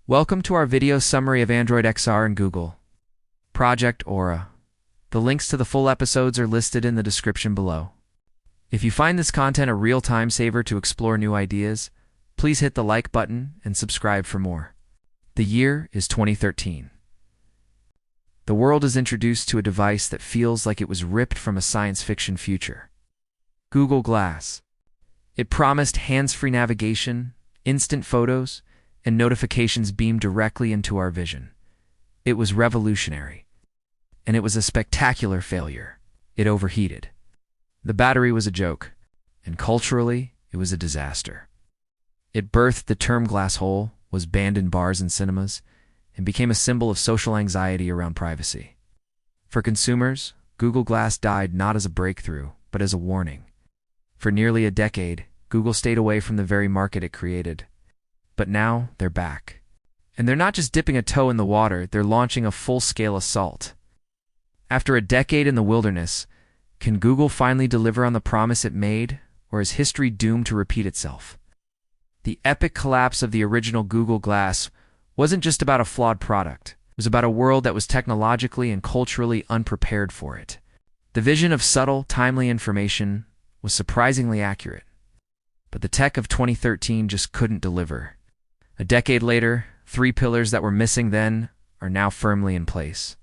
Welcome to our video summary of Android XR and Google Project Aura. The links to the full episodes are listed in the description below. If you find this content a real time saver to explore new ideas, please hit the like button and subscribe for more. The year is 2013. The world is introduced to a device that feels like it was ripped from a science fiction future. Google Glass. It promised hands-free navigation, instant photos, and notifications beamed directly into our vision. It was revolutionary. And it was a spectacular failure. It overheated. The battery was a joke, and culturally, it was a disaster. It birthed the term glass hole, was banned in bars and cinemas, and became a symbol of social anxiety around privacy. For consumers, Google Glass died not as a breakthrough, but as a warning. For nearly a decade, Google stayed away from the very market it created. But now, they're back. And they're not just dipping a toe in the water, they're launching a full-scale assault. After a decade in the wilderness, can Google finally deliver on the promise it made, or is history doomed to repeat itself? The epic collapse of the original Google Glass wasn't just about a flawed product. It was about a world that was technologically and culturally unprepared for it. The vision of subtle, timely information was surprisingly accurate. But the tech of 2013 just couldn't deliver. A decade later, 3 pillars that were missing then are now firmly in place,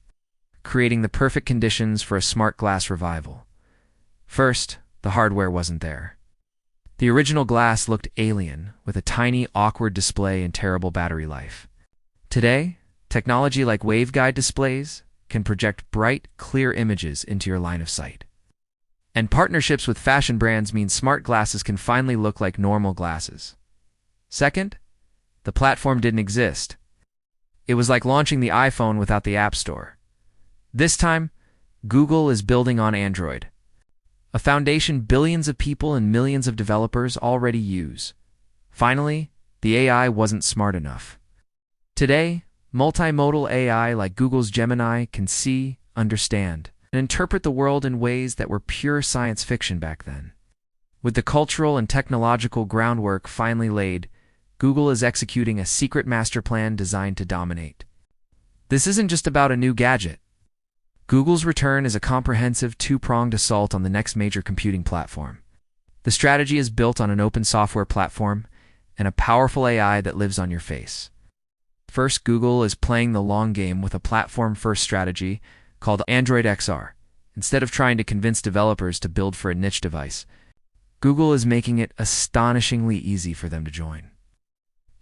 creating the perfect conditions for a smart glass revival. First, the hardware wasn't there. The original glass looked alien, with a tiny, awkward display and terrible battery life. Today, technology like waveguide displays can project bright, clear images into your line of sight. And partnerships with fashion brands mean smart glasses can finally look like normal glasses. Second, the platform didn't exist. It was like launching the iPhone without the App Store. This time, Google is building on Android, a foundation billions of people and millions of developers already use. Finally, the AI wasn't smart enough. Today, multimodal AI like Google's Gemini can see, understand, and interpret the world in ways that were pure science fiction back then. With the cultural and technological groundwork finally laid, Google is executing a secret master plan designed to dominate. This isn't just about a new gadget. Google's return is a comprehensive two-pronged assault on the next major computing platform. The strategy is built on an open software platform and a powerful AI that lives on your face. First, Google is playing the long game with a platform-first strategy called Android XR. Instead of trying to convince developers to build for a niche device, Google is making it astonishingly easy for them to join.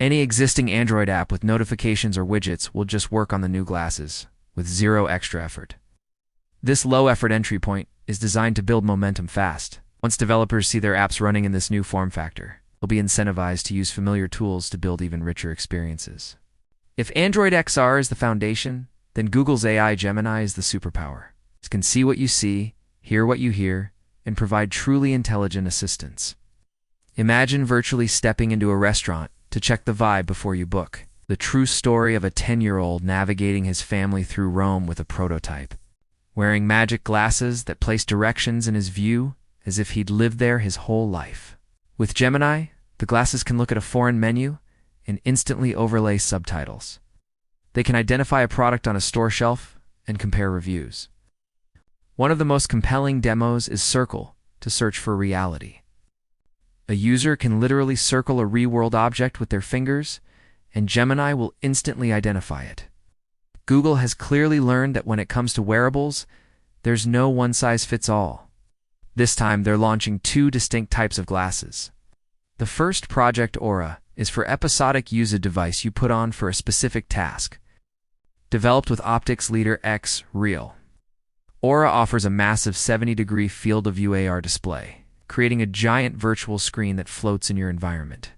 Any existing Android app with notifications or widgets will just work on the new glasses, with zero extra effort. This low-effort entry point is designed to build momentum fast. Once developers see their apps running in this new form factor, they'll be incentivized to use familiar tools to build even richer experiences. If Android XR is the foundation, then Google's AI Gemini is the superpower. It can see what you see, hear what you hear, and provide truly intelligent assistance. Imagine virtually stepping into a restaurant to check the vibe before you book. The true story of a 10-year-old navigating his family through Rome with a prototype, wearing magic glasses that place directions in his view as if he'd lived there his whole life. With Gemini, the glasses can look at a foreign menu and instantly overlay subtitles. They can identify a product on a store shelf and compare reviews. One of the most compelling demos is Circle, to search for reality. A user can literally circle a real-world object with their fingers, and Gemini will instantly identify it. Google has clearly learned that when it comes to wearables, there's no one-size-fits-all. This time, they're launching 2 distinct types of glasses. The first, Project Aura, is for episodic use a device you put on for a specific task. Developed with optics leader X Real, Aura offers a massive 70-degree field of view AR display, creating a giant virtual screen that floats in your environment.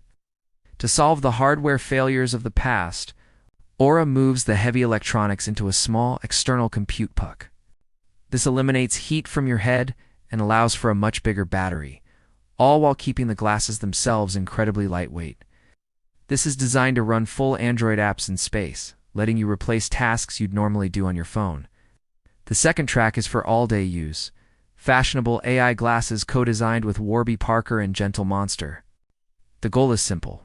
To solve the hardware failures of the past, Aura moves the heavy electronics into a small external compute puck. This eliminates heat from your head and allows for a much bigger battery, all while keeping the glasses themselves incredibly lightweight. This is designed to run full Android apps in space, letting you replace tasks you'd normally do on your phone. The second track is for all-day use. Fashionable AI glasses co-designed with Warby Parker and Gentle Monster. The goal is simple: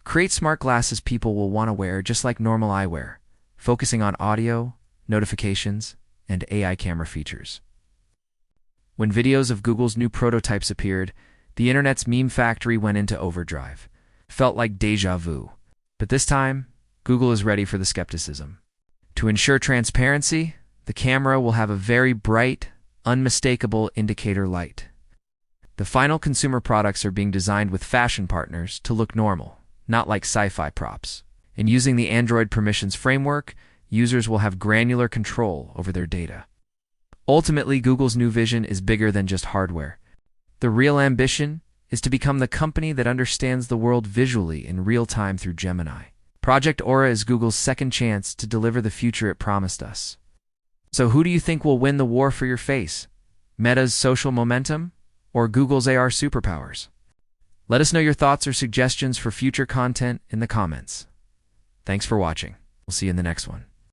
Create smart glasses people will want to wear just like normal eyewear, focusing on audio, notifications, and AI camera features. When videos of Google's new prototypes appeared, the internet's meme factory went into overdrive. Felt like déjà vu. But this time, Google is ready for the skepticism. To ensure transparency, the camera will have a very bright, unmistakable indicator light. The final consumer products are being designed with fashion partners to look normal, not like sci-fi props. And using the Android permissions framework, users will have granular control over their data. Ultimately, Google's new vision is bigger than just hardware. The real ambition is to become the company that understands the world visually in real time through Gemini. Project Aura is Google's second chance to deliver the future it promised us. So who do you think will win the war for your face? Meta's social momentum or Google's AR superpowers? Let us know your thoughts or suggestions for future content in the comments. Thanks for watching. We'll see you in the next one.